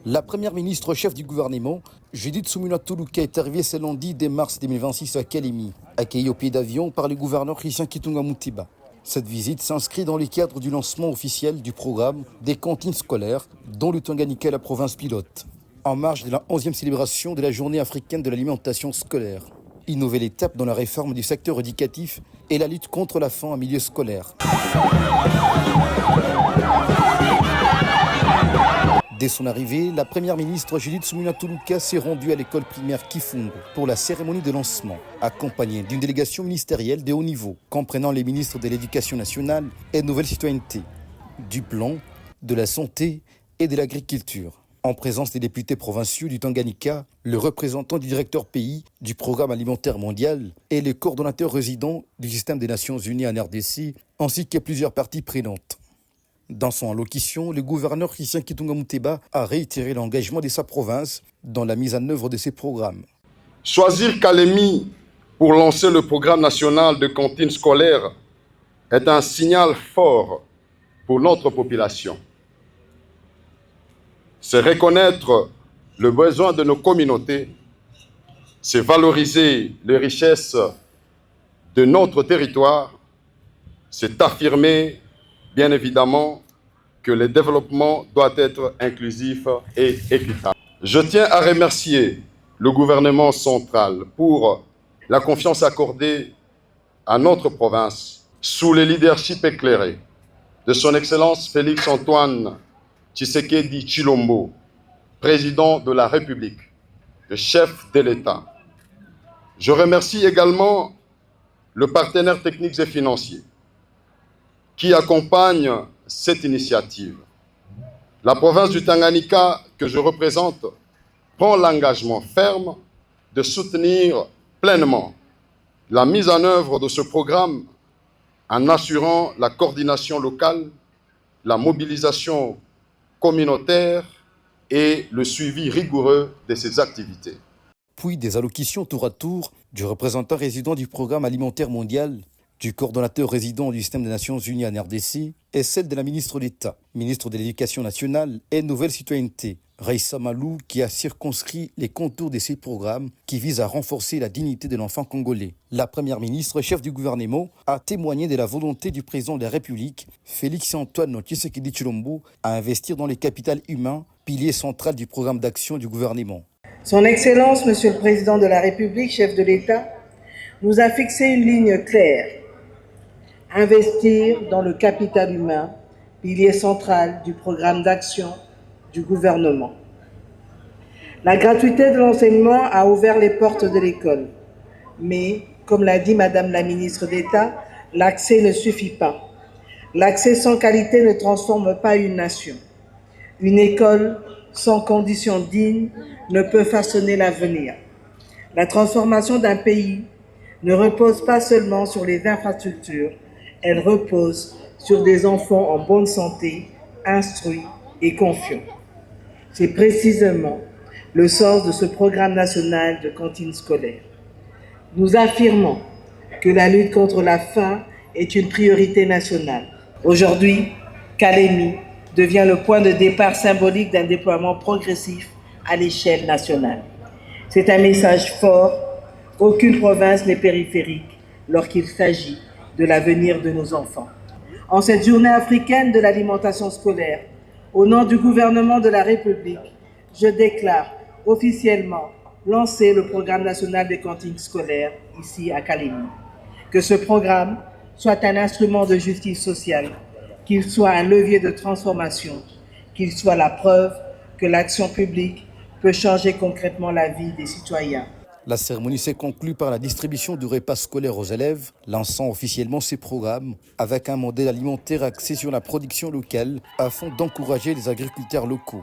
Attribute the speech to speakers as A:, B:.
A: La première ministre chef du gouvernement, Judith Suminwa Tuluka, est arrivée ce lundi dès mars 2026 à Kalemi, accueillie au pied d'avion par le gouverneur Christian Kitunga Muteba. Cette visite s'inscrit dans le cadre du lancement officiel du programme des cantines scolaires, dont le Tanganyika est la province pilote, en marge de la 11e célébration de la journée africaine de l'alimentation scolaire. Une nouvelle étape dans la réforme du secteur éducatif et la lutte contre la faim en milieu scolaire. Dès son arrivée, la première ministre Judith Suminwa Tuluka s'est rendue à l'école primaire Kifungo pour la cérémonie de lancement, accompagnée d'une délégation ministérielle de haut niveau, comprenant les ministres de l'Éducation nationale et de Nouvelle Citoyenneté, du Plan, de la Santé et de l'Agriculture. En présence des députés provinciaux du Tanganyika, le représentant du directeur pays du Programme alimentaire mondial et le coordonnateur résident du système des Nations Unies en RDC, ainsi que plusieurs parties prenantes. Dans son allocution, le gouverneur Christian Kitunga Muteba a réitéré l'engagement de sa province dans la mise en œuvre de ses programmes.
B: Choisir Kalemi pour lancer le programme national de cantine scolaire est un signal fort pour notre population. C'est reconnaître le besoin de nos communautés, c'est valoriser les richesses de notre territoire, c'est affirmer, bien évidemment, que le développement doit être inclusif et équitable. Je tiens à remercier le gouvernement central pour la confiance accordée à notre province sous le leadership éclairé de son Excellence Félix-Antoine Tshisekedi Tshilombo, président de la République, le chef de l'État. Je remercie également le partenaire technique et financier qui accompagne cette initiative. La province du Tanganyika que je représente prend l'engagement ferme de soutenir pleinement la mise en œuvre de ce programme en assurant la coordination locale, la mobilisation communautaire et le suivi rigoureux de ces activités.
A: Puis des allocutions tour à tour du représentant résident du Programme alimentaire mondial, du coordonnateur résident du système des Nations Unies en RDC et celle de la ministre d'État, ministre de l'Éducation nationale et Nouvelle Citoyenneté, Raissa Malou, qui a circonscrit les contours de ces programmes qui visent à renforcer la dignité de l'enfant congolais. La première ministre, chef du gouvernement, a témoigné de la volonté du président de la République, Félix-Antoine Tshisekedi Tshilombo, à investir dans le capital humain, pilier central du programme d'action du gouvernement.
C: Son Excellence, Monsieur le Président de la République, chef de l'État, nous a fixé une ligne claire. Investir dans le capital humain, pilier central du programme d'action du gouvernement. La gratuité de l'enseignement a ouvert les portes de l'école. Mais, comme l'a dit Madame la ministre d'État, l'accès ne suffit pas. L'accès sans qualité ne transforme pas une nation. Une école sans conditions dignes ne peut façonner l'avenir. La transformation d'un pays ne repose pas seulement sur les infrastructures, elle repose sur des enfants en bonne santé, instruits et confiants. C'est précisément le sens de ce programme national de cantine scolaire. Nous affirmons que la lutte contre la faim est une priorité nationale. Aujourd'hui, Kalemi devient le point de départ symbolique d'un déploiement progressif à l'échelle nationale. C'est un message fort. Aucune province n'est périphérique lorsqu'il s'agit de l'avenir de nos enfants. En cette journée africaine de l'alimentation scolaire, au nom du gouvernement de la République, je déclare officiellement lancer le programme national des cantines scolaires ici à Kalemi. Que ce programme soit un instrument de justice sociale, qu'il soit un levier de transformation, qu'il soit la preuve que l'action publique peut changer concrètement la vie des citoyens.
A: La cérémonie s'est conclue par la distribution du repas scolaire aux élèves, lançant officiellement ces programmes avec un modèle alimentaire axé sur la production locale afin d'encourager les agriculteurs locaux.